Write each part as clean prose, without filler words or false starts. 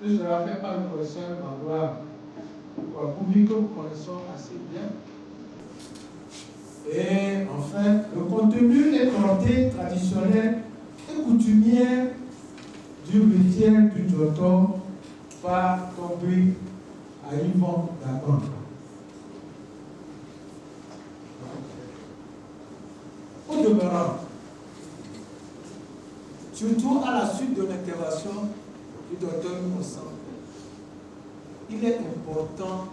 nous sera fait par le professeur Magloire Kouakoumi, que nous connaissons assez bien. Et enfin, le contenu est porté traditionnel et coutumière du rituel du Djoto par Tombui à Yvon Dagon. Au demeurant, surtout à la suite de l'intervention du docteur Innocent, il est important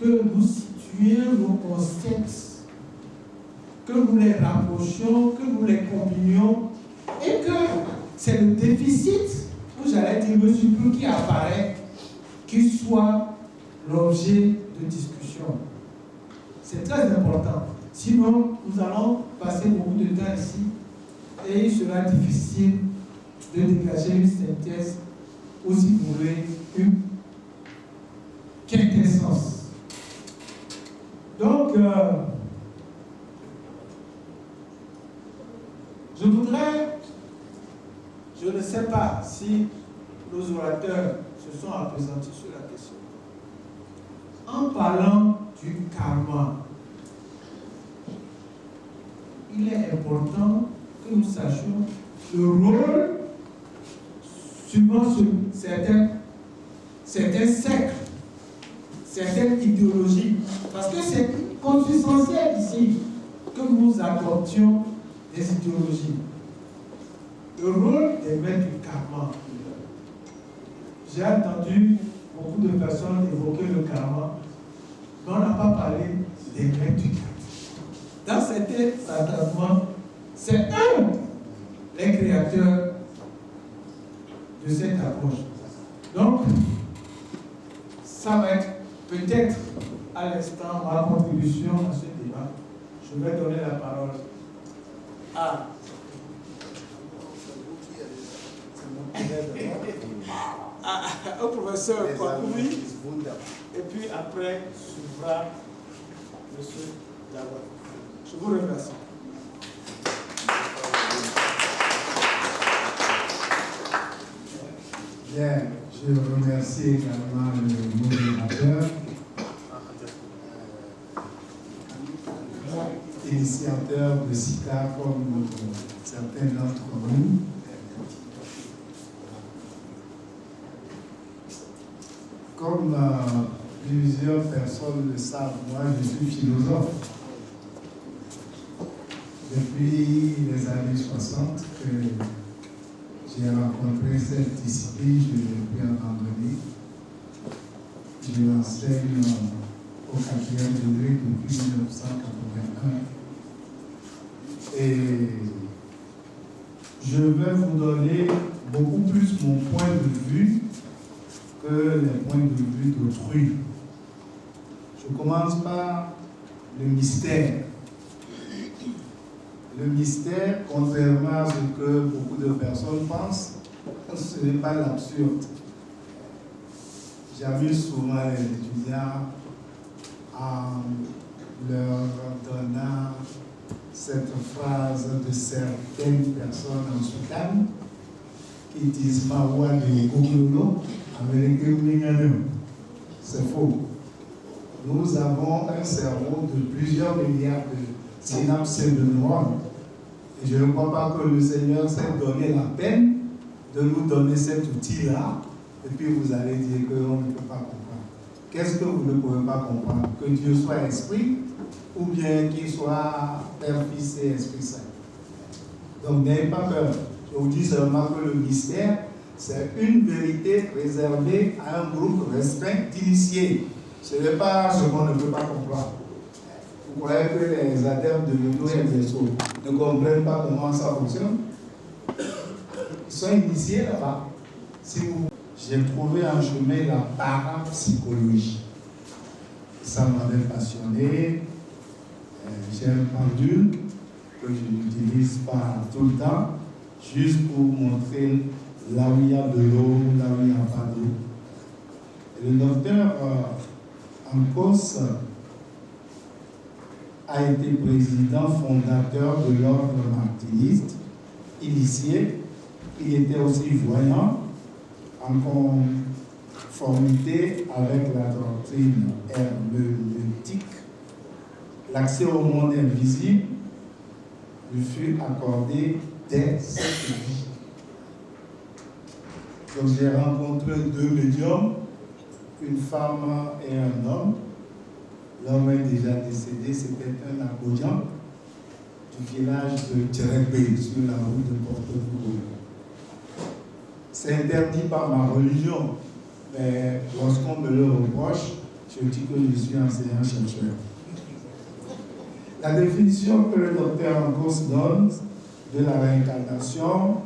que nous situions nos concepts, que nous les rapprochions, que nous les combinions, et que c'est le déficit, ou j'allais dire le surplus qui apparaît, qui soit l'objet de discussion. C'est très important. Sinon, nous allons passer beaucoup de temps ici et il sera difficile de dégager une synthèse, ou si vous voulez, une quintessence. Donc, je voudrais, je ne sais pas si nos orateurs se sont appesantis sur la question. En parlant du karma, il est important que nous sachions le rôle suivant certains cercles, certaines idéologies, parce que c'est consubstantiel ici que nous adoptions des idéologies. Le rôle des maîtres du karma. J'ai entendu beaucoup de personnes évoquer le karma, mais on n'a pas parlé des maîtres du karma. Dans cet attachement, c'est eux les créateurs de cette approche. Donc, ça va être peut-être à l'instant ma contribution à ce débat. Je vais donner la parole au professeur Kouakoumi, et puis après suivra M. Dawad. Je vous remercie. Bien, je remercie également le modérateur, initiateur de SICA comme certains d'entre nous. Comme plusieurs personnes le savent, moi je suis philosophe. Depuis les années 60 que j'ai rencontré cette discipline, je l'ai pu abandonner. Je l'enseigne au 4e degré depuis 1981. Et je vais vous donner beaucoup plus mon point de vue que les points de vue d'autrui. Je commence par le mystère. Le mystère, contrairement à ce que beaucoup de personnes pensent, ce n'est pas l'absurde. J'amuse souvent les étudiants en leur donnant cette phrase de certaines personnes en soutane qui disent Mawa de Kokolo, c'est faux. Nous avons un cerveau de plusieurs milliards de synapses de neurones. Et je ne crois pas que le Seigneur s'est donné la peine de nous donner cet outil-là, et puis vous allez dire qu'on ne peut pas comprendre. Qu'est-ce que vous ne pouvez pas comprendre? Que Dieu soit esprit, ou bien qu'il soit Père, Fils et Esprit Saint. Donc n'ayez pas peur. Je vous dis seulement que le mystère, c'est une vérité réservée à un groupe restreint d'initiés. Ce n'est pas ce qu'on ne peut pas comprendre. Vous croyez que les adeptes de l'auto et des sauts ne comprennent pas comment ça fonctionne? Ils sont initiés là-bas. Si vous... J'ai trouvé en chemin la parapsychologie. Ça m'avait passionné. J'ai un pendule que je n'utilise pas tout le temps, juste pour montrer là où il y a de l'eau, là où il n'y a pas d'eau. Le docteur Ancos a été président fondateur de l'ordre martiniste, initié. Il était aussi voyant en conformité avec la doctrine herméneutique, l'accès au monde invisible lui fut accordé dès cette vie. Donc j'ai rencontré 2 médiums, une femme et un homme. L'homme est déjà décédé, c'était un Abodjan du village de Tcherébé, sur la route de Porto-Novo. C'est interdit par ma religion, mais lorsqu'on me le reproche, je dis que je suis enseignant-chercheur. La définition que le docteur Ancos donne de la réincarnation,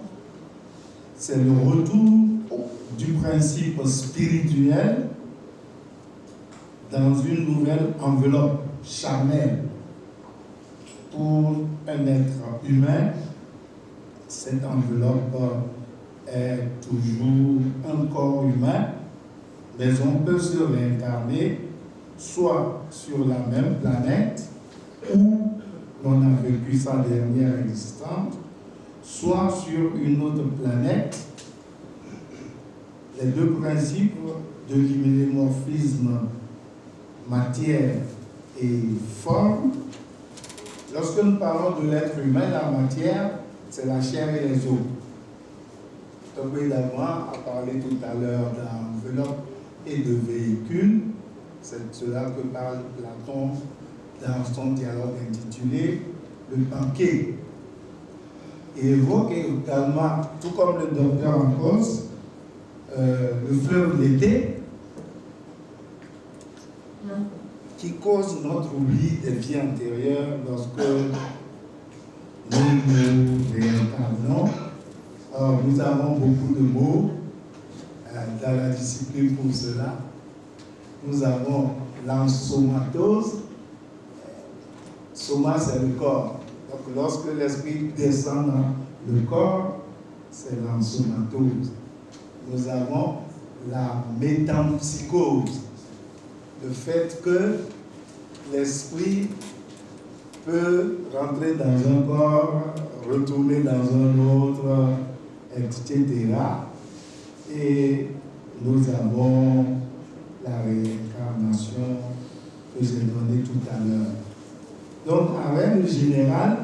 c'est le retour du principe spirituel dans une nouvelle enveloppe charnelle. Pour un être humain, cette enveloppe est toujours un corps humain, mais on peut se réincarner soit sur la même planète où l'on a vécu sa dernière existence, soit sur une autre planète. Les 2 principes de l'homomorphisme matière et forme. Lorsque nous parlons de l'être humain, la matière, c'est la chair et les os. Tobé Dagouin a parlé tout à l'heure d'enveloppe et de véhicule. C'est cela que parle Platon dans son dialogue intitulé Le banquet. Et évoque également, tout comme le docteur Ancos, le fleuve d'été qui cause notre oubli des vies antérieures lorsque nous nous réincarnons. Alors, nous avons beaucoup de mots dans la discipline pour cela. Nous avons l'ensomatose. Soma, c'est le corps. Donc, lorsque l'esprit descend dans le corps, c'est l'ensomatose. Nous avons la métampsychose. Le fait que l'esprit peut rentrer dans un corps, retourner dans un autre, etc. Et nous avons la réincarnation que j'ai donnée tout à l'heure. Donc, en règle générale,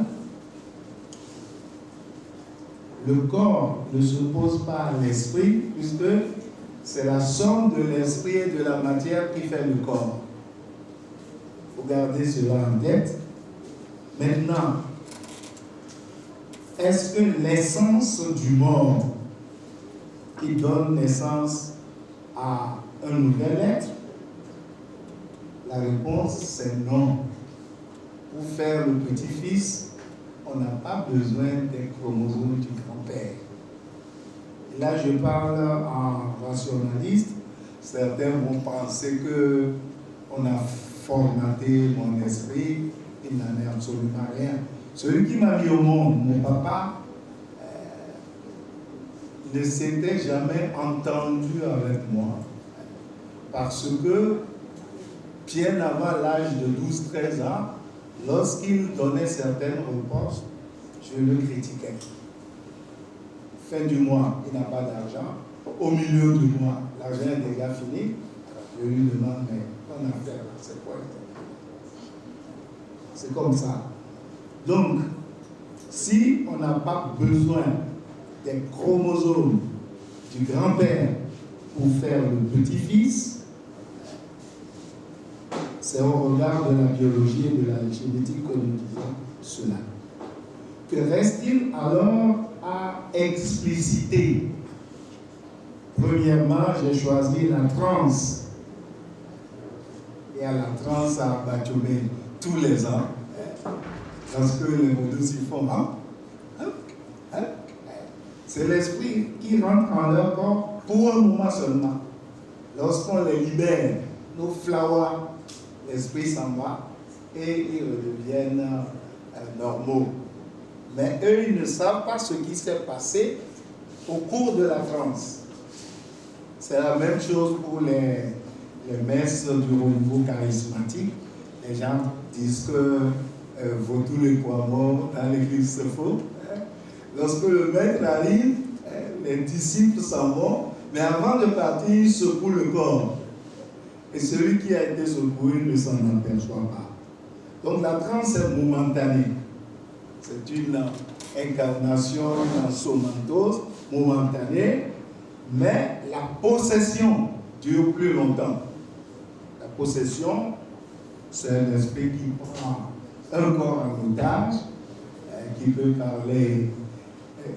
le corps ne s'oppose pas à l'esprit, puisque c'est la somme de l'esprit et de la matière qui fait le corps. Il faut garder cela en tête. Maintenant, est-ce que l'essence du mort qui donne naissance à un nouvel être? La réponse, c'est non. Pour faire le petit-fils, on n'a pas besoin des chromosomes du grand-père. Et là, je parle en rationaliste. Certains vont penser qu'on a formaté mon esprit. Il n'en est absolument rien. Celui qui m'a mis au monde, mon papa, ne s'était jamais entendu avec moi. Parce que, bien avant l'âge de 12-13 ans, lorsqu'il donnait certaines réponses, je le critiquais. Fin du mois, il n'a pas d'argent. Au milieu du mois, l'argent est déjà fini. Je lui demande, mais ton affaire, c'est quoi? C'est comme ça. Donc, si on n'a pas besoin des chromosomes du grand-père pour faire le petit-fils, c'est au regard de la biologie et de la génétique que nous disons cela. Que reste-t-il alors à expliciter? Premièrement, j'ai choisi la transe. Et à la transe à Batchoumé tous les ans, parce que les modos s'y font, c'est l'esprit qui rentre en leur corps pour un moment seulement. Lorsqu'on les libère, nos flowers, l'esprit s'en va et ils redeviennent normaux. Mais eux, ils ne savent pas ce qui s'est passé au cours de la transe. C'est la même chose pour les messes du renouveau charismatique. Les gens disent que vaut tous les poivrons dans l'église se faut. Lorsque le maître arrive, les disciples s'en vont Mais avant de partir, il secoue le corps. Et celui qui a été secoué ne s'en aperçoit pas. Donc la transe est momentanée. C'est une incarnation, une somatose momentanée, mais la possession dure plus longtemps. La possession, c'est un esprit qui prend un corps en otage, qui peut parler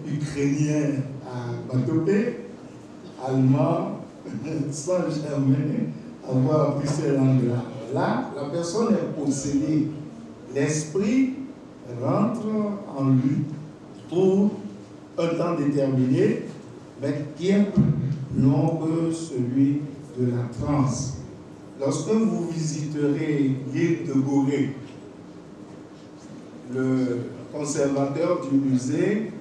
ukrainien à Batopé, allemand, sans jamais avoir appris ces langues-là. Là, la personne est possédée. L'esprit rentre en lui pour un temps déterminé, mais qui est plus long que celui de la transe. Lorsque vous visiterez l'île de Gorée, le conservateur du musée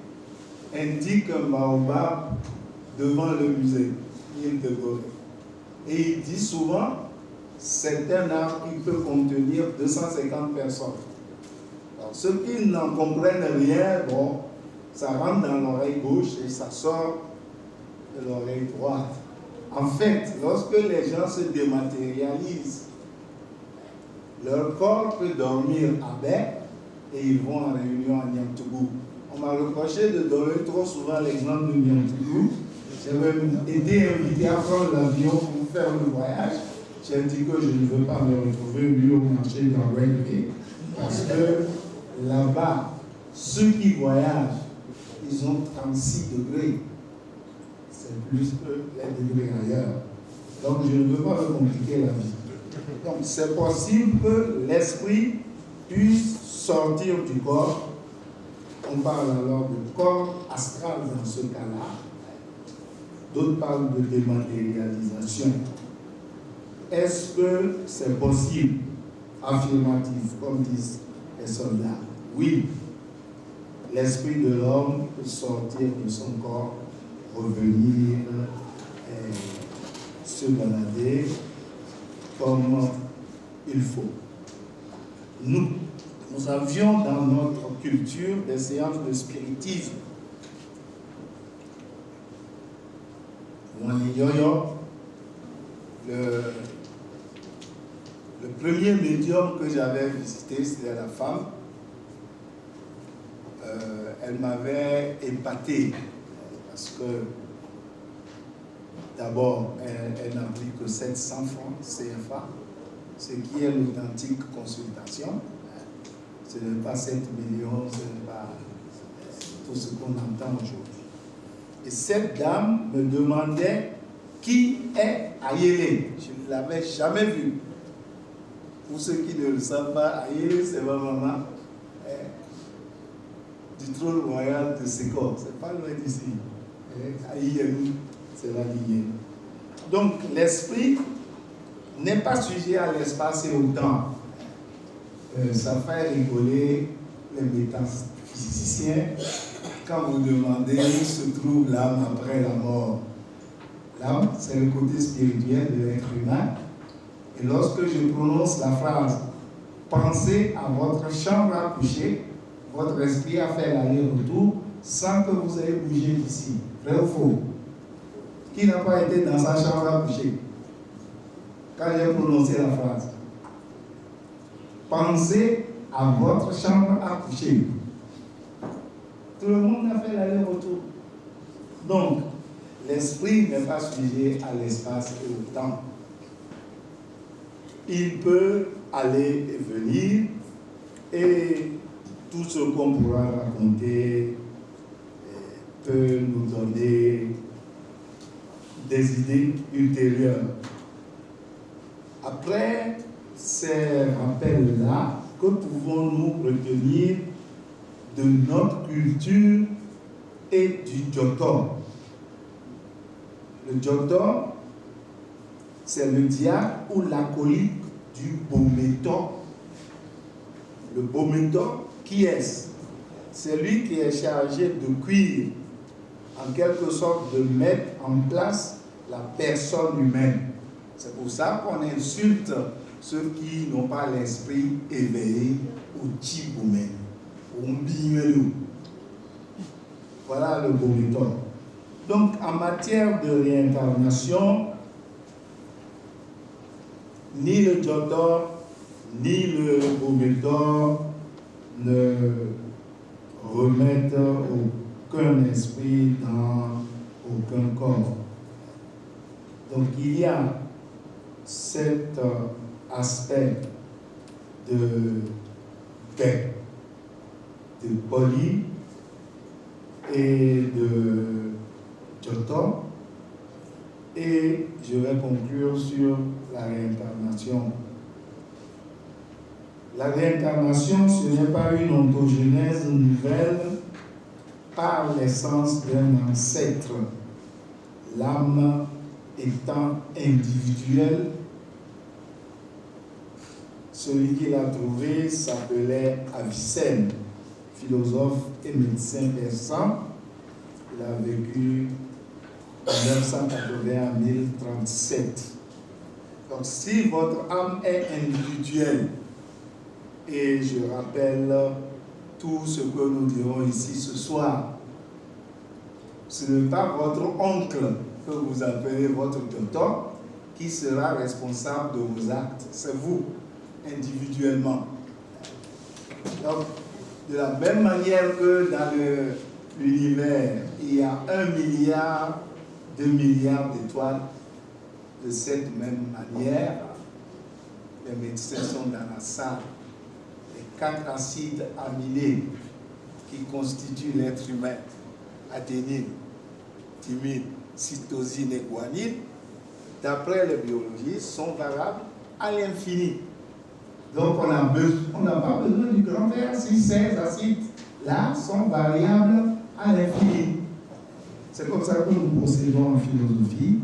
indique un baobab devant le musée, l'île de Gorée. Et il dit souvent, c'est un arbre qui peut contenir 250 personnes. Alors, ceux qui n'en comprennent rien, bon, ça rentre dans l'oreille gauche et ça sort de l'oreille droite. En fait, lorsque les gens se dématérialisent, leur corps peut dormir à baie et ils vont en réunion à Niamtougou. On m'a reproché de donner trop souvent l'exemple de Niamtougou. J'avais été invité à prendre l'avion pour faire le voyage. J'ai dit que je ne veux pas me retrouver mieux au marché dans Railway parce que là-bas, ceux qui voyagent, ils ont 36 degrés. C'est plus que les degrés ailleurs. Donc je ne veux pas me compliquer la vie. Donc c'est possible que l'esprit puisse sortir du corps. On parle alors de corps astral dans ce cas-là. D'autres parlent de dématérialisation. Est-ce que c'est possible? Affirmatif, comme disent les soldats. Oui, l'esprit de l'homme peut sortir de son corps, revenir et se balader comme il faut. Nous avions dans notre culture des séances de spiritisme. Le premier médium que j'avais visité, c'était la femme. Elle m'avait épaté parce que d'abord, elle n'a pris que 700 francs CFA, ce qui est l'authentique consultation. Ce n'est pas 7 millions, ce n'est pas tout ce qu'on entend aujourd'hui. Et cette dame me demandait qui est Ayélé. Je ne l'avais jamais vu. Pour ceux qui ne le savent pas, Ayélé, c'est ma maman du trône royal de Sékor. C'est pas loin d'ici. Ayélé, c'est la lignée. Donc, l'esprit n'est pas sujet à l'espace et au temps. Ça fait rigoler les métaphysiciens quand vous demandez où se trouve l'âme après la mort. L'âme, c'est le côté spirituel de l'être humain. Et lorsque je prononce la phrase « Pensez à votre chambre à coucher », votre esprit a fait l'aller-retour sans que vous ayez bougé d'ici. Vrai ou faux? Qui n'a pas été dans sa chambre à coucher quand j'ai prononcé la phrase? Pensez à votre chambre à coucher. Tout le monde a fait l'aller-retour. Donc, l'esprit n'est pas sujet à l'espace et au temps. Il peut aller et venir, et tout ce qu'on pourra raconter peut nous donner des idées ultérieures. Après ces rappels-là, que pouvons-nous retenir de notre culture et du Djotor? Le Djotor, c'est le diable ou l'acolyte du Bométor. Le Bométor, qui est-ce? C'est lui qui est chargé de cuire, en quelque sorte de mettre en place la personne humaine. C'est pour ça qu'on insulte ceux qui n'ont pas l'esprit éveillé au Tchiboumé, au Mbimelu. Voilà le Bométor. Donc, en matière de réincarnation, ni le Jotor, ni le Bométor ne remettent aucun esprit dans aucun corps. Donc, il y a cet aspect de paix, de Poli et de Jotor. Et je vais conclure sur la réincarnation. La réincarnation, ce n'est pas une ontogénèse nouvelle par l'essence d'un ancêtre, l'âme étant individuelle. Celui qui l'a trouvé s'appelait Avicenne, philosophe et médecin persan. Il a vécu de 980 à 1037. Donc si votre âme est individuelle, et je rappelle tout ce que nous dirons ici ce soir, ce n'est pas votre oncle que vous appelez votre docteur qui sera responsable de vos actes, c'est vous, individuellement. Donc, de la même manière que dans l'univers, il y a 1 milliard, 2 milliards d'étoiles, de cette même manière, les médecins sont dans la salle. Les 4 acides aminés qui constituent l'être humain, adénine, thymine, cytosine et guanine, d'après les biologistes, sont valables à l'infini. Donc on n'a pas besoin du grand R si ces acides-là sont variables à l'infini. C'est comme ça que nous procédons en philosophie.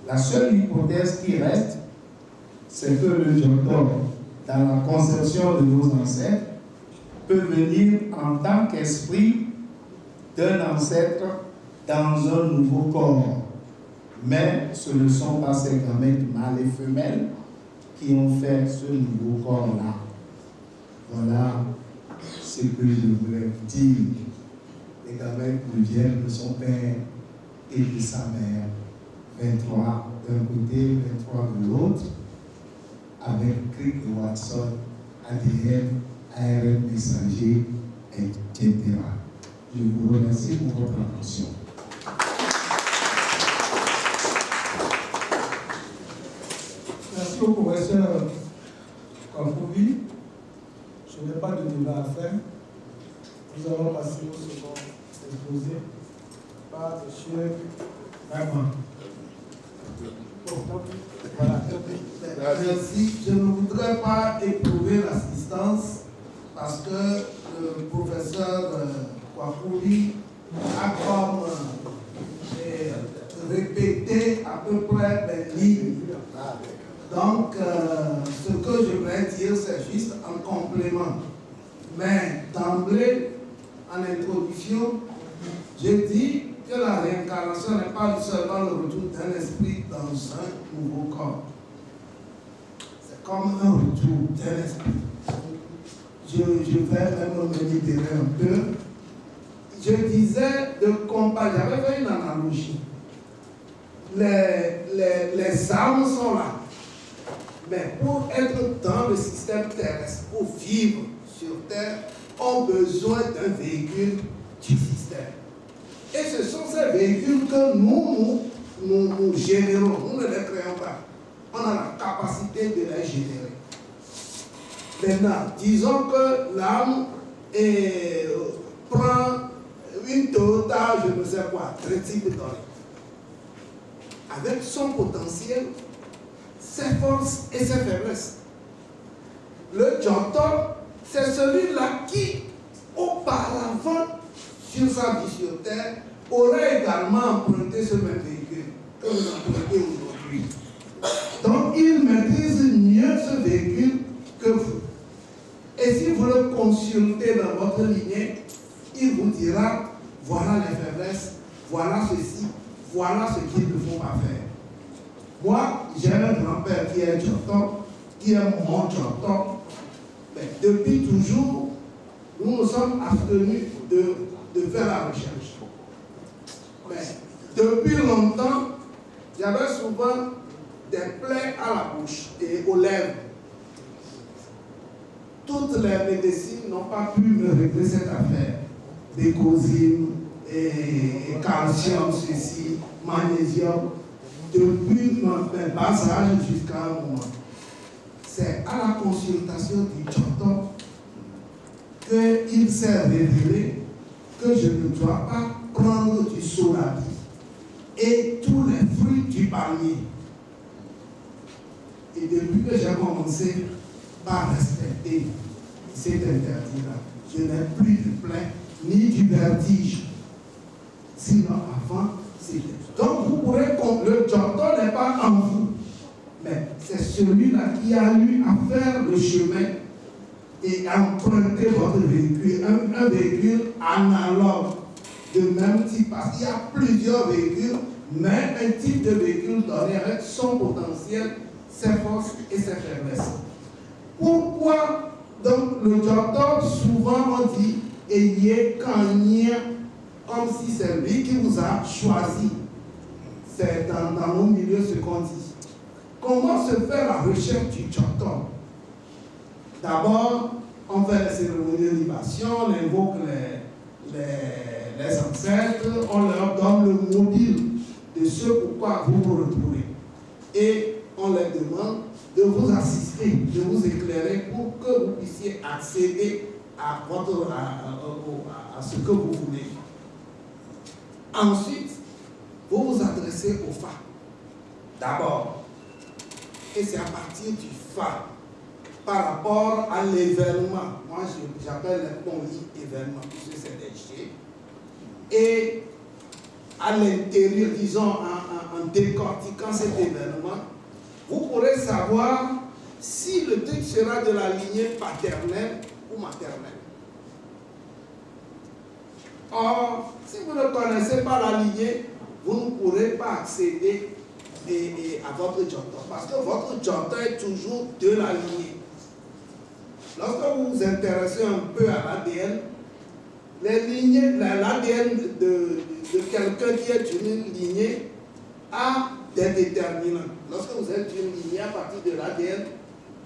La seule hypothèse qui reste, c'est que le Jotor, dans la conception de nos ancêtres, peut venir en tant qu'esprit d'un ancêtre dans un nouveau corps. Mais ce ne sont pas ces gamètes mâles et femelles qui ont fait ce nouveau corps-là. Voilà ce que je voulais dire. Les gamètes nous viennent de son père et de sa mère. 23 d'un côté, 23 de l'autre, avec Crick et Watson, ADN, ARN messager, etc. Je vous remercie pour votre attention. Merci au professeur Kwakouli. Je n'ai pas de débat à faire. Nous allons passer au second exposé par M. Raymond. Voilà. Merci. Je ne voudrais pas éprouver l'assistance parce que le professeur Kwakouli a comme répété à peu près les lignes. Donc, ce que je vais dire, c'est juste un complément. Mais d'emblée, en introduction, j'ai dit que la réincarnation n'est pas seulement le retour d'un esprit dans un nouveau corps. C'est comme un retour d'un esprit. Je vais même me libérer un peu. Je disais de comparer, j'avais fait une analogie. Les âmes sont là. Mais pour être dans le système terrestre, pour vivre sur Terre, ont besoin d'un véhicule du système. Et ce sont ces véhicules que nous générons. Nous ne les créons pas. On a la capacité de les générer. Maintenant, disons que l'âme prend une Toyota, je ne sais quoi, 3 types de dollars. Avec son potentiel, ses forces et ses faiblesses. Le Jotor, c'est celui-là qui, auparavant, sur sa vie sur Terre, aurait également emprunté ce même véhicule que vous empruntez aujourd'hui. Donc, il maîtrise mieux ce véhicule que vous. Et si vous le consultez dans votre lignée, il vous dira, voilà les faiblesses, voilà ceci, voilà ce qu'il ne faut pas faire. Moi, j'ai un grand-père qui est Jotor, qui est mon Jotor. Mais depuis toujours, nous nous sommes abstenus de faire la recherche. Mais Depuis longtemps, j'avais souvent des plaies à la bouche et aux lèvres. Toutes les médecines n'ont pas pu me régler cette affaire. Bécosine, et calcium, ceci, magnésium. Depuis mon bas âge jusqu'à un moment. C'est à la consultation du docteur qu'il s'est révélé que je ne dois pas prendre du solabi et tous les fruits du palmier. Et depuis que j'ai commencé par respecter cet interdit-là, je n'ai plus de plaie ni du vertige. Sinon, avant, c'était. Donc, vous pourrez, le docteur n'est pas en vous, mais c'est celui-là qui a eu à faire le chemin et emprunter votre véhicule, un véhicule analogue de même type, parce qu'il y a plusieurs véhicules, mais un type de véhicule donné avec son potentiel, ses forces et ses faiblesses. Pourquoi donc le docteur, souvent on dit, ayez qu'un comme si c'est lui qui vous a choisi. C'est dans nos milieux ce qu'on dit. Comment se fait la recherche du docteur? D'abord, on fait les cérémonies de libation, on invoque les ancêtres, on leur donne le mobile de ce pourquoi vous vous retrouvez. Et on leur demande de vous assister, de vous éclairer pour que vous puissiez accéder à ce que vous voulez. Ensuite, vous vous adressez au phare. D'abord. Et c'est à partir du phare, par rapport à l'événement. Moi, j'appelle les poly-événements, puisque c'est des G. Et à l'intérieur, disons, en décortiquant cet événement, vous pourrez savoir si le truc sera de la lignée paternelle ou maternelle. Or, si vous ne connaissez pas la lignée, vous ne pourrez pas accéder à votre docteur. Parce que votre docteur est toujours de la lignée. Lorsque vous vous intéressez un peu à l'ADN, l'ADN de quelqu'un qui est d'une lignée a des déterminants. Lorsque vous êtes d'une lignée, à partir de l'ADN,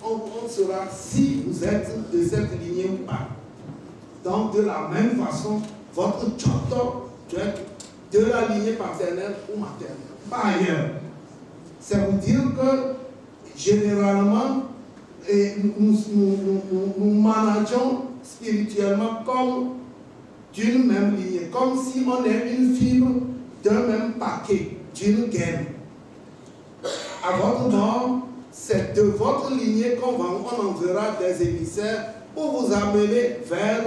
on saura si vous êtes de cette lignée ou pas. Donc, de la même façon, votre docteur doit être de la lignée paternelle ou maternelle. Par ailleurs, c'est vous dire que généralement, nous manageons spirituellement comme d'une même lignée, comme si on est une fibre d'un même paquet, d'une gaine. À votre mort, c'est de votre lignée qu'on enverra des émissaires pour vous amener vers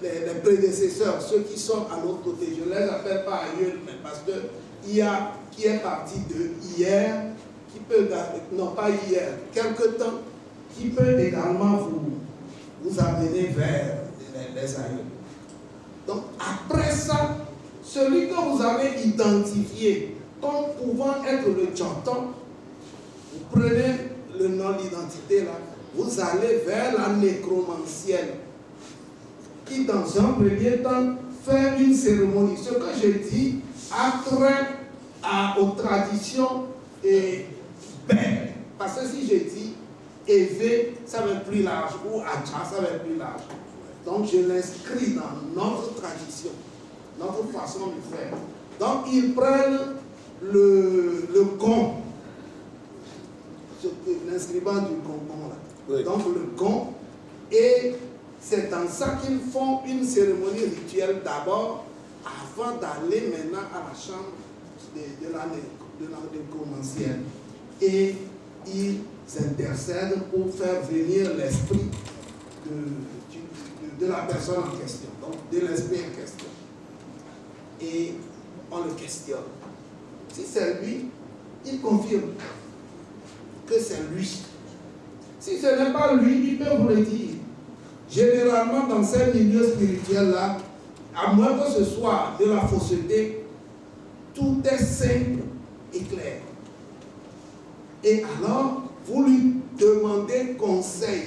les prédécesseurs, ceux qui sont à notre côté. Je ne les appelle pas ailleurs, mais parce qu'il y a qui est parti de hier, qui peut, non pas hier, quelque temps, qui peut également vous amener vers les aïeux. Donc après ça, celui que vous avez identifié comme pouvant être le docteur, vous prenez le nom d'identité là, vous allez vers la nécromancienne, qui dans un premier temps fait une cérémonie. Ce que je dis a trait aux traditions et parce que si je dis évé, ça va être plus large, ou Adja, ça va être plus large. Donc je l'inscris dans notre tradition, notre façon de faire. Donc ils prennent le con, l'inscrivant du concombre là. Oui. Donc le con, et c'est dans ça qu'ils font une cérémonie rituelle d'abord, avant d'aller maintenant à la chambre de la nécromancienne. Et ils intercèdent pour faire venir l'esprit de la personne en question, donc de l'esprit en question. Et on le questionne. Si c'est lui, il confirme que c'est lui. Si ce n'est pas lui, il peut vous le dire. Généralement, dans ces milieux spirituels-là, à moins que ce soit de la fausseté, tout est simple et clair. Et alors, vous lui demandez conseil.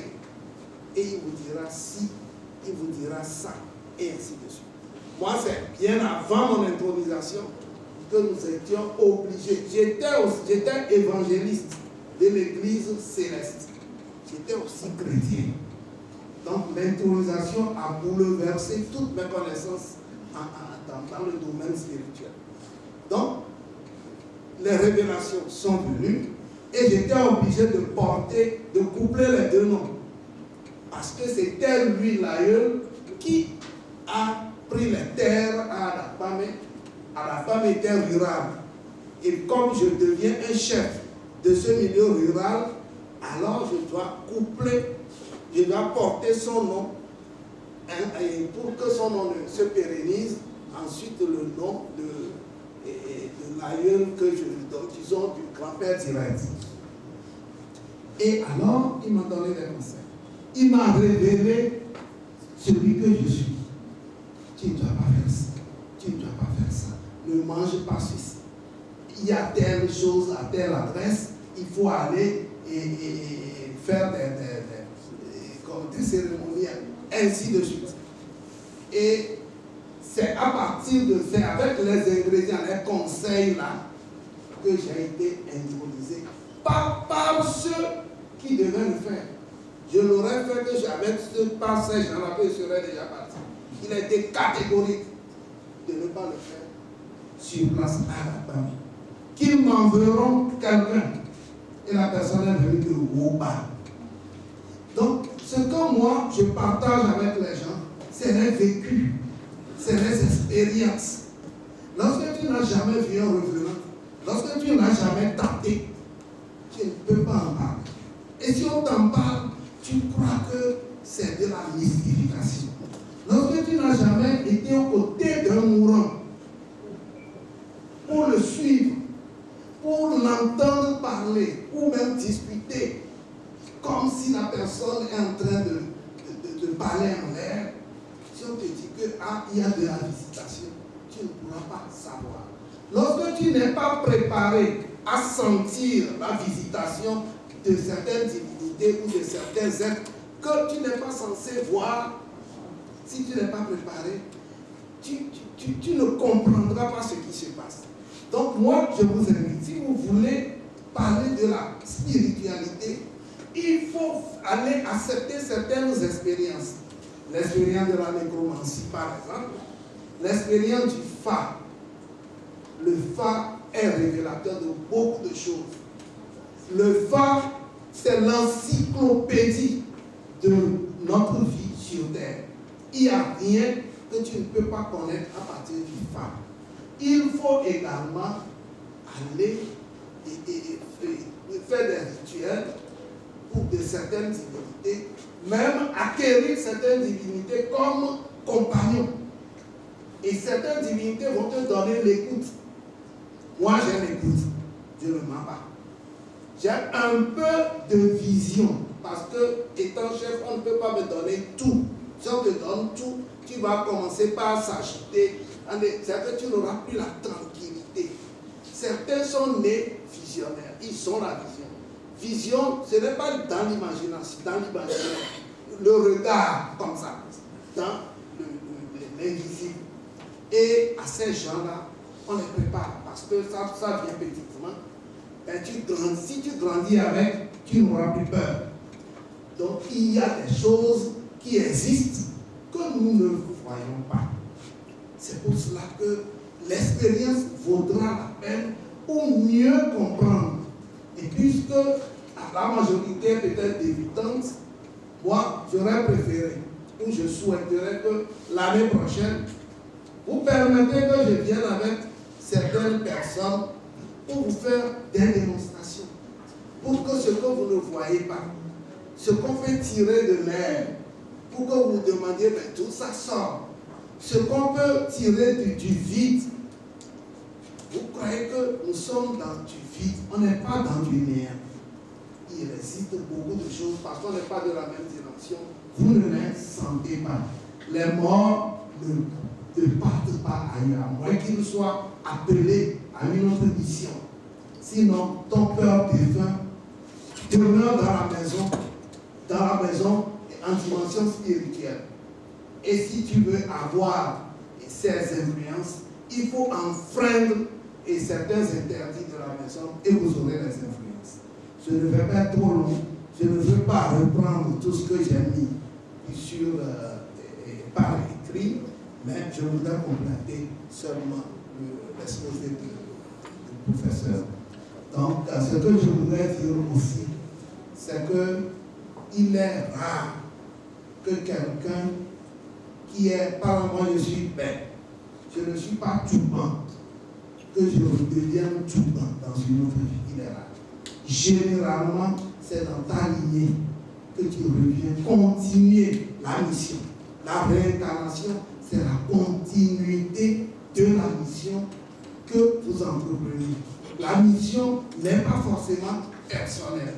Et il vous dira si, il vous dira ça, et ainsi de suite. moi c'est bien avant mon intronisation que nous étions obligés. J'étais évangéliste de l'église céleste. J'étais aussi chrétien. Donc l'intronisation a bouleversé toutes mes connaissances dans le domaine spirituel. Donc, les révélations sont venues et j'étais obligé de coupler les deux noms. Parce que c'était lui, l'aïeul, qui a pris les terres à la femme était rurale. Et comme je deviens un chef de ce milieu rural, alors je dois coupler, je dois porter son nom, et pour que son nom se pérennise, ensuite le nom de l'aïeul que je lui donne, disons du grand-père direct. Et alors, il m'a donné des conseils. Il m'a révélé celui que je suis. Tu ne dois pas faire ça. Tu ne dois pas faire ça. Ne mange pas ceci. Il y a telle chose à telle adresse. Il faut aller et faire des cérémonies, ainsi de suite. Et c'est à partir de ça, avec les ingrédients, les conseils là, que j'ai été intronisé. Pas par ceux qui devaient le faire. Je l'aurais fait que j'avais par ces gens-là que je serais déjà parti. Il a été catégorique de ne pas le faire sur place à la famille. Qu'ils m'enverront quelqu'un. Et la personne est venue de Woba. Donc, ce que moi, je partage avec les gens, c'est les vécus, c'est les expériences. Lorsque tu n'as jamais vu un revenant, lorsque tu n'as jamais tâté, tu ne peux pas en parler. Et si on t'en parle, tu crois que c'est de la mystification. Lorsque tu n'as jamais été aux côtés d'un mourant, pour le suivre, pour l'entendre parler, ou même discuter, comme si la personne est en train de parler en l'air, si on te dit qu'il y a de la visitation, tu ne pourras pas savoir. Lorsque tu n'es pas préparé à sentir la visitation de certaines divinités ou de certains êtres que tu n'es pas censé voir, si tu n'es pas préparé, tu ne comprendras pas ce qui se passe. Donc moi, je vous invite, si vous voulez parler de la spiritualité, il faut aller accepter certaines expériences. L'expérience de la nécromancie, par exemple, l'expérience du Fa. Le Fa est révélateur de beaucoup de choses. Le Fa, c'est l'encyclopédie de notre vie sur Terre. Il n'y a rien que tu ne peux pas connaître à partir du Fa. Il faut également aller et faire des rituels pour de certaines divinités, même acquérir certaines divinités comme compagnons. Et certaines divinités vont te donner l'écoute. Moi, j'ai l'écoute. Je ne mens pas. J'ai un peu de vision. Parce que, étant chef, on ne peut pas me donner tout. Si on te donne tout, tu vas commencer par s'agiter. C'est que tu n'auras plus la tranquillité. Certains sont nés visionnaires. Ils ont la vision. Vision, ce n'est pas dans l'imagination, le regard comme ça, dans l'invisible. Et à ces gens-là, on les prépare parce que ça vient petitement. Et si tu grandis avec, tu n'auras plus peur. Donc il y a des choses qui existent que nous ne voyons pas. C'est pour cela que l'expérience vaudra la peine pour mieux comprendre. Et puisque la majorité peut-être débutante, moi j'aurais préféré, ou je souhaiterais que l'année prochaine, vous permettez que je vienne avec certaines personnes pour vous faire des démonstrations. Pour que ce que vous ne voyez pas, ce qu'on fait tirer de l'air, pour que vous demandiez, mais tout ça sort. Ce qu'on peut tirer du vide, vous croyez que nous sommes dans du vide, on n'est pas dans du néant. Il existe beaucoup de choses parce qu'on n'est pas de la même dimension. Vous ne les sentez pas. Les morts ne partent pas ailleurs, à moins qu'ils soient appelés à une autre mission. Sinon, ton cœur demeure dans la maison en dimension spirituelle. Et si tu veux avoir et ses influences, il faut enfreindre et certains interdits de la maison et vous aurez les influences. Je ne vais pas être trop long, je ne veux pas reprendre tout ce que j'ai mis par écrit, mais je voudrais compléter seulement l'exposé du professeur. Donc, ce que je voudrais dire aussi, c'est qu'il est rare que quelqu'un qui est, par moi je suis bête, je ne suis pas toubant, que je devienne toubant dans une autre vie, il est rare. Généralement, c'est dans ta lignée que tu reviens continuer la mission. La réincarnation, c'est la continuité de la mission que vous entreprenez. La mission n'est pas forcément personnelle.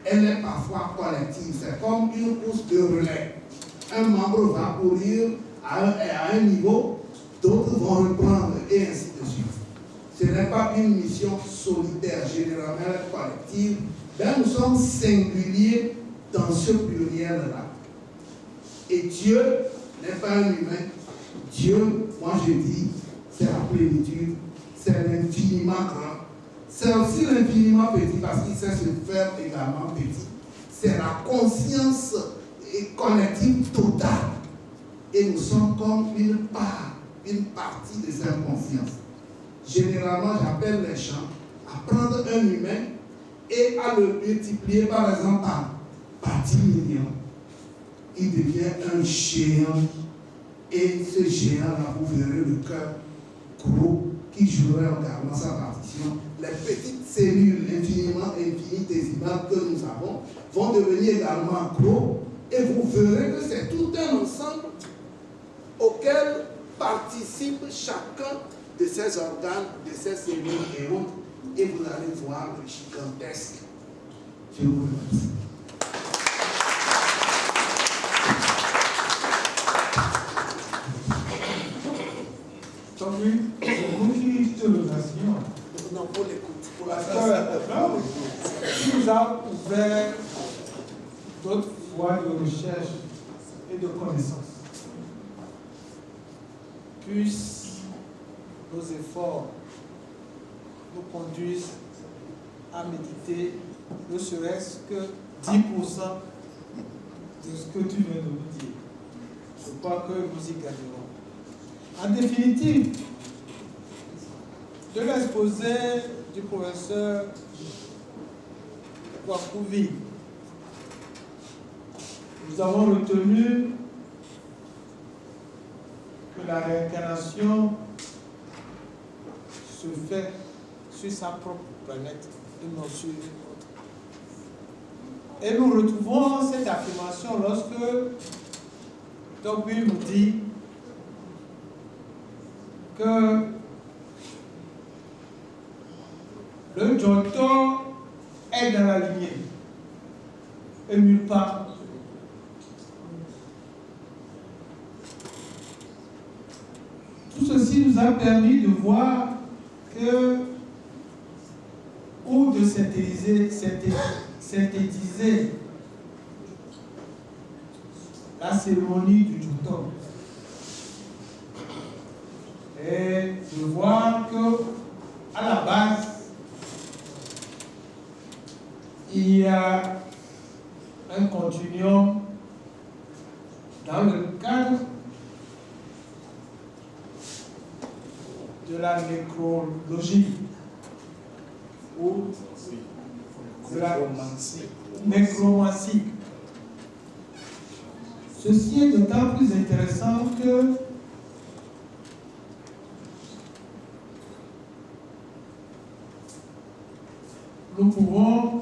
Elle est parfois collective. C'est comme une course de relais. Un membre va courir à un niveau, d'autres vont reprendre et ainsi de suite. Ce n'est pas une mission solitaire, généralement collective. Ben, nous sommes singuliers dans ce pluriel-là. Et Dieu n'est pas un humain. Dieu, moi je dis, c'est la plénitude, c'est l'infiniment grand. C'est aussi l'infiniment petit parce qu'il sait se faire également petit. C'est la conscience collective totale. Et nous sommes comme une partie de cette conscience. Généralement, j'appelle les gens à prendre un humain et à le multiplier par exemple par 10 millions. Il devient un géant. Et ce géant-là, vous verrez le cœur gros qui jouerait également sa partition. Les petites cellules infinitésimales que nous avons vont devenir également gros. Et vous verrez que c'est tout un ensemble auquel participe chacun de ces organes, de ces cellules et autres. Et vous allez voir le gigantesque. Je vous remercie. Donc oui, c'est vous qui te remercions. Non, pour l'écoute. Parce que tu nous as ouvert d'autres voies de recherche et de connaissances. Puissent nos efforts nous conduisent à méditer ne serait-ce que 10% de ce que tu viens de nous dire. Je crois que nous y gagnerons. En définitive, de l'exposé du professeur Wakouvi, nous avons retenu que la réincarnation se fait sur sa propre planète et non sur une autre. Et nous retrouvons cette affirmation lorsque Togbi nous dit que le Giotto est dans la lignée et nulle part. Tout ceci nous a permis de voir que, ou de synthétiser la cérémonie du Giotto. Et de voir que, à la base, il y a un continuum dans le cadre de la nécrologie ou de la nécromancie. Ceci est d'autant plus intéressant que nous pouvons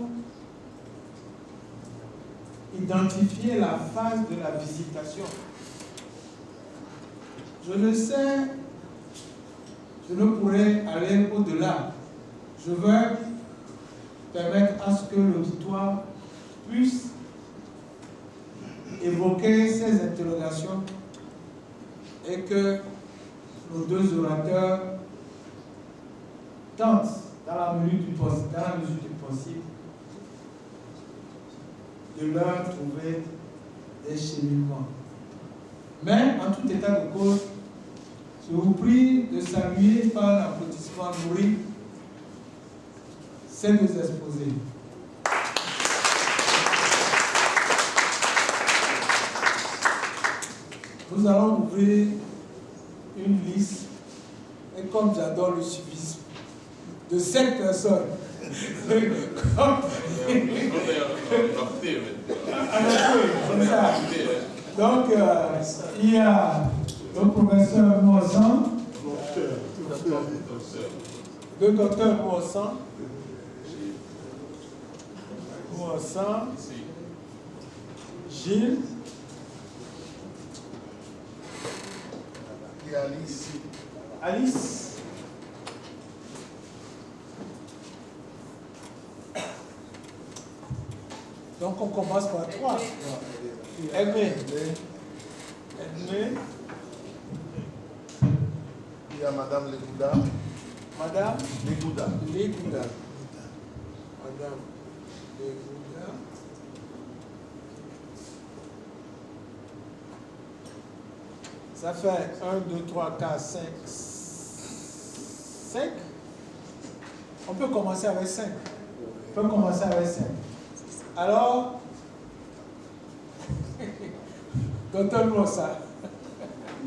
identifier la phase de la visitation. Je le sais, je ne pourrais aller au-delà. Je veux permettre à ce que l'auditoire puisse évoquer ces interrogations et que nos deux orateurs tentent, dans la mesure du possible, de leur trouver des cheminements. Mais en tout état de cause, Je vous prie de saluer par l'applaudissement nourri ces deux exposés. Nous allons ouvrir une liste, et comme j'adore le suivisme, de 5 personnes. Donc, il y a le professeur Moissan, le docteur Moissan, Gilles, et Alice. Alice. Donc on commence par 3. Aimé. Il y a Madame Legouda. Madame Legouda. Legouda. Madame Legouda. Ça fait 1, 2, 3, 4, 5. 5. On peut commencer avec 5. On peut commencer avec 5. Alors, donne-moi ça.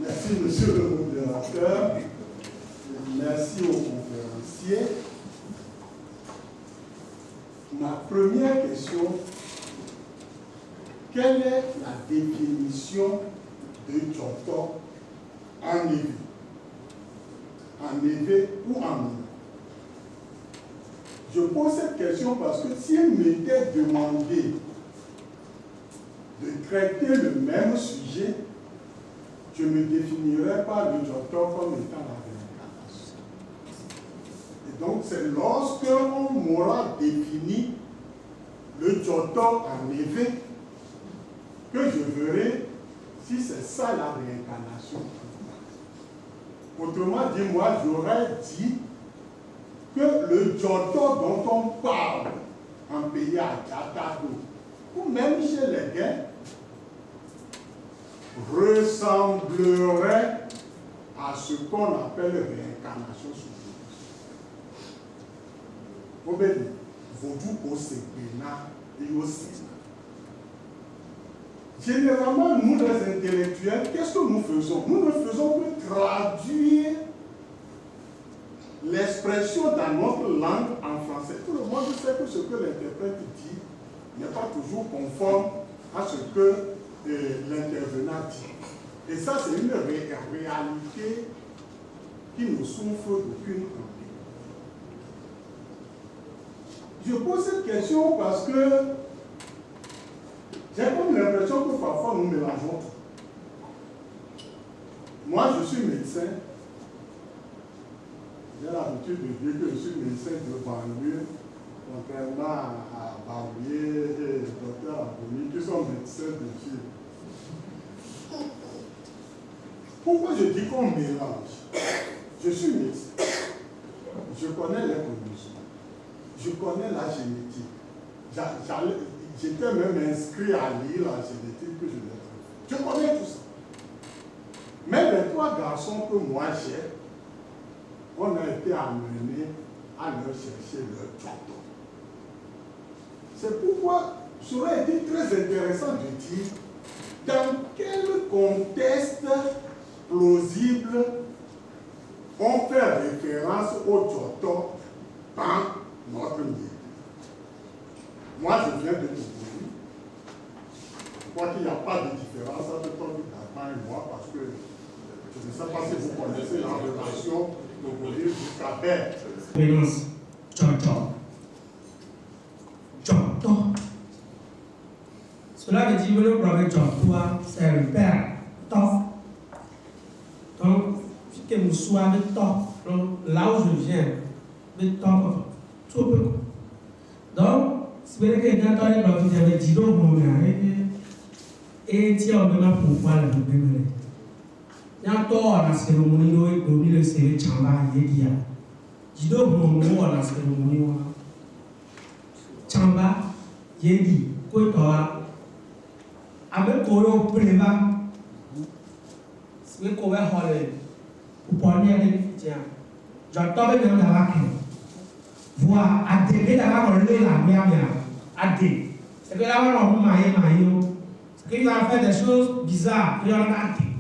Merci, monsieur le modérateur. Merci aux conférenciers. Ma première question, quelle est la définition de Djoko en Évé? En Évé ou en Évé? Je pose cette question parce que si elle m'était demandé de traiter le même sujet, je ne me définirais pas le Djoko comme étant la réincarnation. Et donc, c'est lorsque on m'aura défini le Djoko en Évé que je verrai si c'est ça la réincarnation. Autrement dit, moi, j'aurais dit que le Djoko dont on parle en pays à Djatado, ou même chez les gains, ressemblerait à ce qu'on appelle réincarnation sous Vaudou. Obédi, Vaudou au Séguéna et au Sénat. Généralement, nous les intellectuels, qu'est-ce que nous faisons? Nous ne faisons que traduire l'expression dans notre langue en français. Tout le monde sait que ce que l'interprète dit n'est pas toujours conforme à ce que l'intervenant dit. Et ça, c'est une réalité qui ne souffre d'aucune envie. Je pose cette question parce que j'ai comme l'impression que parfois nous mélangeons tout. Moi, je suis médecin. J'ai l'habitude de dire que je suis médecin de banlieue, contrairement à Barbier et Dr Abouni, qui sont médecins de Dieu. Pourquoi je dis qu'on mélange? Je suis médecin. Je connais les conditions. Je connais la génétique. J'étais même inscrit à lire la génétique que je l'ai faite. Je connais tout ça. Mais les 3 garçons que moi j'ai, on a été amenés à leur chercher leur Djoko. C'est pourquoi ça aurait été très intéressant de dire dans quel contexte plausible on fait référence au Djoko dans notre milieu. Moi, je viens de Togouni. Je crois qu'il n'y a pas de différence entre Togouni et moi parce que je ne sais pas si vous connaissez la relation Togouni jusqu'à Berne. Djoko. Cela veut dire que le problème Djoko, c'est le père. Donc, que nous soyons de temps, là où je viens, de temps, tout peu. Donc, c'est vrai que quand on est dans le travail, il y a et tu as besoin de pouvoir le faire. Il y a toi la cérémonie où le série chamba yedia. Il doit mourir la cérémonie chamba yedi. Quoi toi? Avec quoi on préva? C'est quoi on va faire? ou pour aller tiens. J'entends bien d'avoir voir à des d'avoir enlevé la mienne à des. C'est que là on va c'est qu'il va faire des choses bizarres, il y en a des.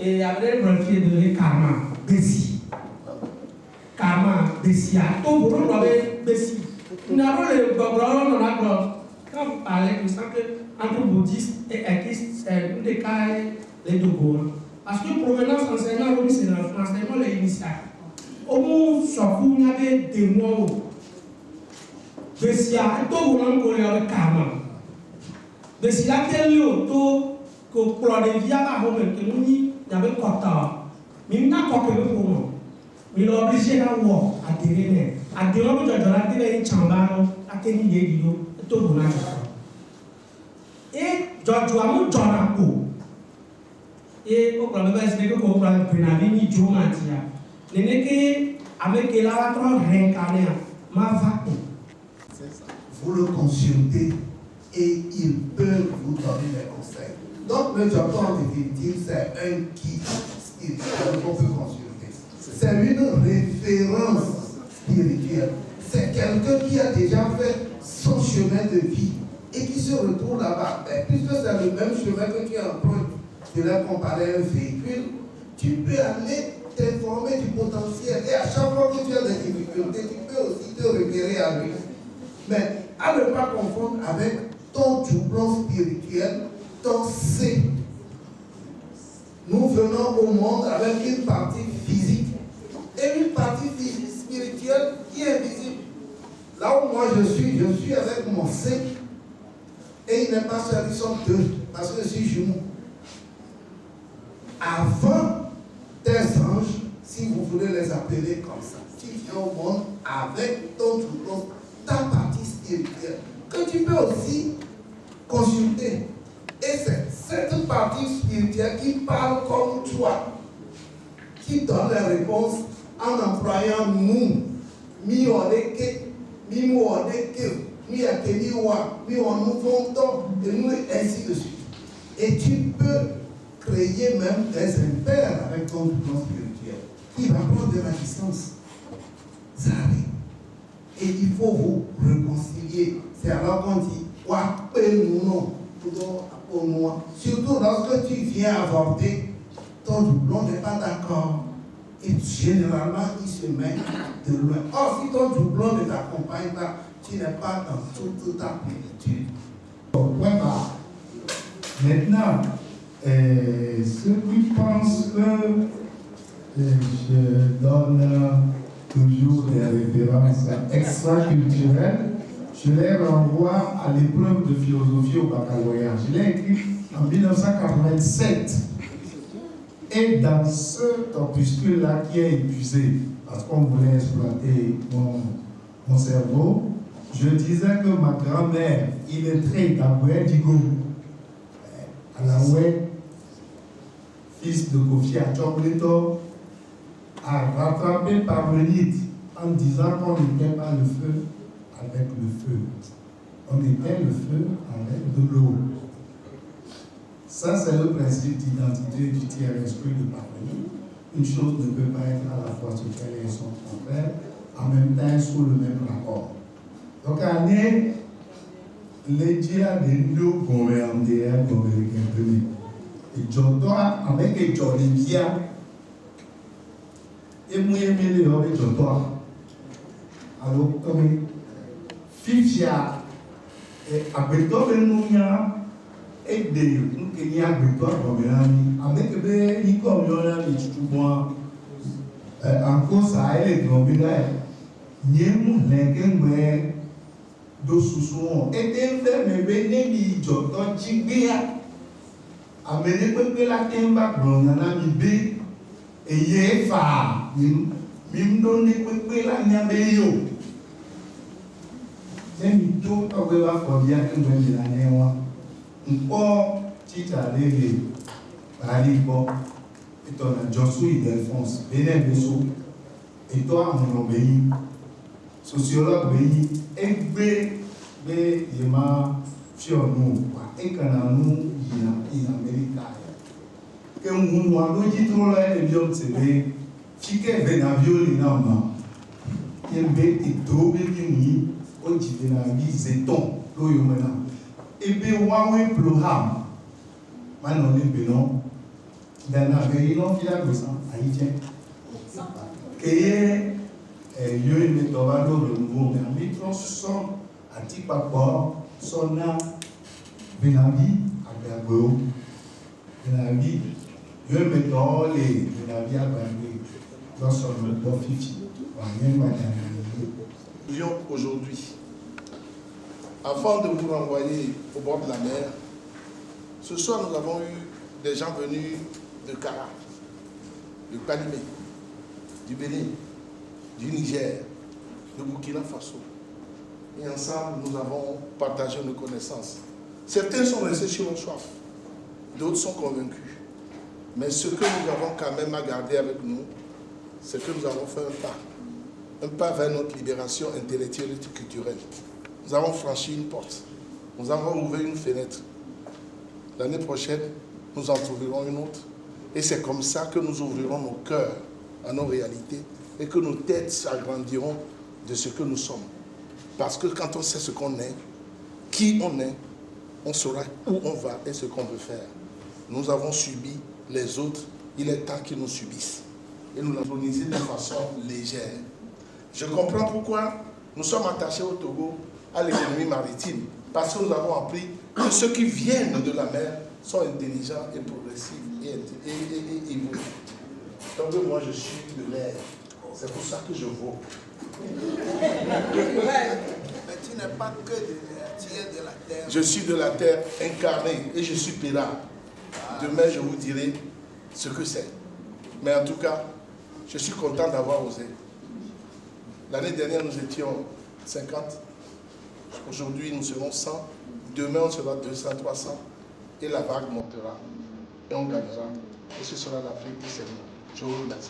Et après le branchier de karma, Bessie. Karma, Bessie, à tout pour nous avoir Bessie. Nous avons le background, on a quand vous parlez, vous savez qu'entre bouddhistes et équistes, c'est une des cas, les deux goûts. Parce que provenance enseignement, c'est l'enseignement les initiales. Au moins, sur vous, il y avait des mots. Bessie, à tout pour nous avoir karma. Bessie, là, quel lieu, tout, que pour les vies à la que nous, il y avait quota. Mais il n'y a pas que le pour nous. Mais il est obligé d'avoir adhéré. Adhéré, on doit adhérer à une chambre, à tenir des vidéos, et tout pour nous. Et je dois me donner un coup. Et au problème, c'est que vous avez un ni Dieu m'a dit. Les nègres, avec les lavatres réincarnés, ma va. Vous le consultez et il peut vous donner des conseils. Donc, le Japon, en définitive, c'est un guide spirituel qu'on peut consulter. C'est une référence spirituelle. C'est quelqu'un qui a déjà fait son chemin de vie et qui se retrouve là-bas. Puisque c'est le même chemin que tu empruntes, tu l'as comparé à un véhicule, tu peux aller t'informer du potentiel. Et à chaque fois que tu as des difficultés, tu peux aussi te référer à lui. Mais à ne pas confondre avec ton doublon spirituel, ton C. Nous venons au monde avec une partie physique et une partie spirituelle qui est invisible. Là où moi je suis avec mon C. Et il n'est pas seul, ils sont deux, parce que je suis jumeau. Avant tes anges, si vous voulez les appeler comme ça, tu viens au monde avec ton doublon, ta partie spirituelle, que tu peux aussi consulter. Et c'est cette partie spirituelle qui parle comme toi, qui donne les réponses en employant nous, mi-odeke, mi-modeke, mi-akeniwa, mi-onufonto, et nous, ainsi de suite. Et tu peux créer même des impairs avec ton plan spirituel, qui va prendre de la distance. Ça arrive. Et il faut vous réconcilier. C'est alors qu'on dit, surtout lorsque tu viens avorter, ton doublon n'est pas d'accord. Et généralement, il se met de loin. Or, si ton doublon ne t'accompagne pas, tu n'es pas dans toute ta plénitude. Maintenant, ceux qui pensent que je donne toujours des références extra-culturelles, je les renvoie à l'épreuve de philosophie au baccalauréat. Je l'ai écrit en 1987. Et dans cet opuscule-là qui est épuisé, parce qu'on voulait exploiter mon cerveau, je disais que ma grand-mère, illettrée d'Aboué Digo, Alaoué, fils de Kofi Achokleto, a rattrapé par le nid en disant qu'on n'était pas le feu avec le feu. On était le feu avec de l'eau. Ça, c'est le principe d'identité du tiers-esprit de Parvenir. Une chose ne peut pas être à la fois ce qu'elle est et son contraire, en même temps sous le même rapport. Donc, année, les dias de nous gouverner, et John doit, avec les Jolivia, et moi, je me avec John doit. Alors, comme Fifia, et après tout, nous et des nous agricoles avec des nicomiola michoubois en cause à elle globulaire niemu lengue do susuon et des femmes bénéni joton chibia amene pepe la temba glonana mi be et yefa mimdo ne pepe la nyabeyo semi to awewa for dia ngwe la newa Nkpo tita lele bari bo eto na Joshua Delphonse bene beso eto amono beyi sociologue beyi egbe be yema fionu wa ekana nu ina in America que mon noyau dit trop loin et bien c'est bien. Si quelqu'un vient à violer normalement, il vient et trouver qui on dit vient à viser ton loyo maintenant. Et bien ouais ploham. Maintenant les bénons. Dans la veille non qu'il a besoin haïtien. Que yo il met dans le nouveau permis son antique papa son nom Benabi Agabo Benabi yo met dans les Benabi Agabo dans son nom Fifi aujourd'hui avant de vous renvoyer au bord de la mer. Ce soir nous avons eu des gens venus de Kara, de Palimé, du Bénin, du Niger, de Burkina Faso. Et ensemble, nous avons partagé nos connaissances. Certains sont restés sur leur soif, d'autres sont convaincus. Mais ce que nous avons quand même à garder avec nous, c'est que nous avons fait un pas vers notre libération intellectuelle et culturelle. Nous avons franchi une porte, nous avons ouvert une fenêtre. L'année prochaine, nous en trouverons une autre. Et c'est comme ça que nous ouvrirons nos cœurs à nos réalités et que nos têtes s'agrandiront de ce que nous sommes. Parce que quand on sait ce qu'on est, qui on est, on saura où on va et ce qu'on veut faire. Nous avons subi les autres, il est temps qu'ils nous subissent. Et nous l'avons colonisé de façon légère. Je comprends pourquoi nous sommes attachés au Togo à l'économie maritime. Parce que nous avons appris que ceux qui viennent de la mer sont intelligents et progressifs et évolués. Donc moi je suis de l'air. C'est pour ça que je vaux. Mais tu n'es pas que de l'air, tu es de la terre. Je suis de la terre incarnée et je suis Péla. Demain je vous dirai ce que c'est. Mais en tout cas, je suis content d'avoir osé. L'année dernière nous étions 50. Aujourd'hui nous serons 100. Demain on sera 200, 300. Et la vague montera. Et on gagnera. Et ce sera l'Afrique qui s'aime. Je vous remercie.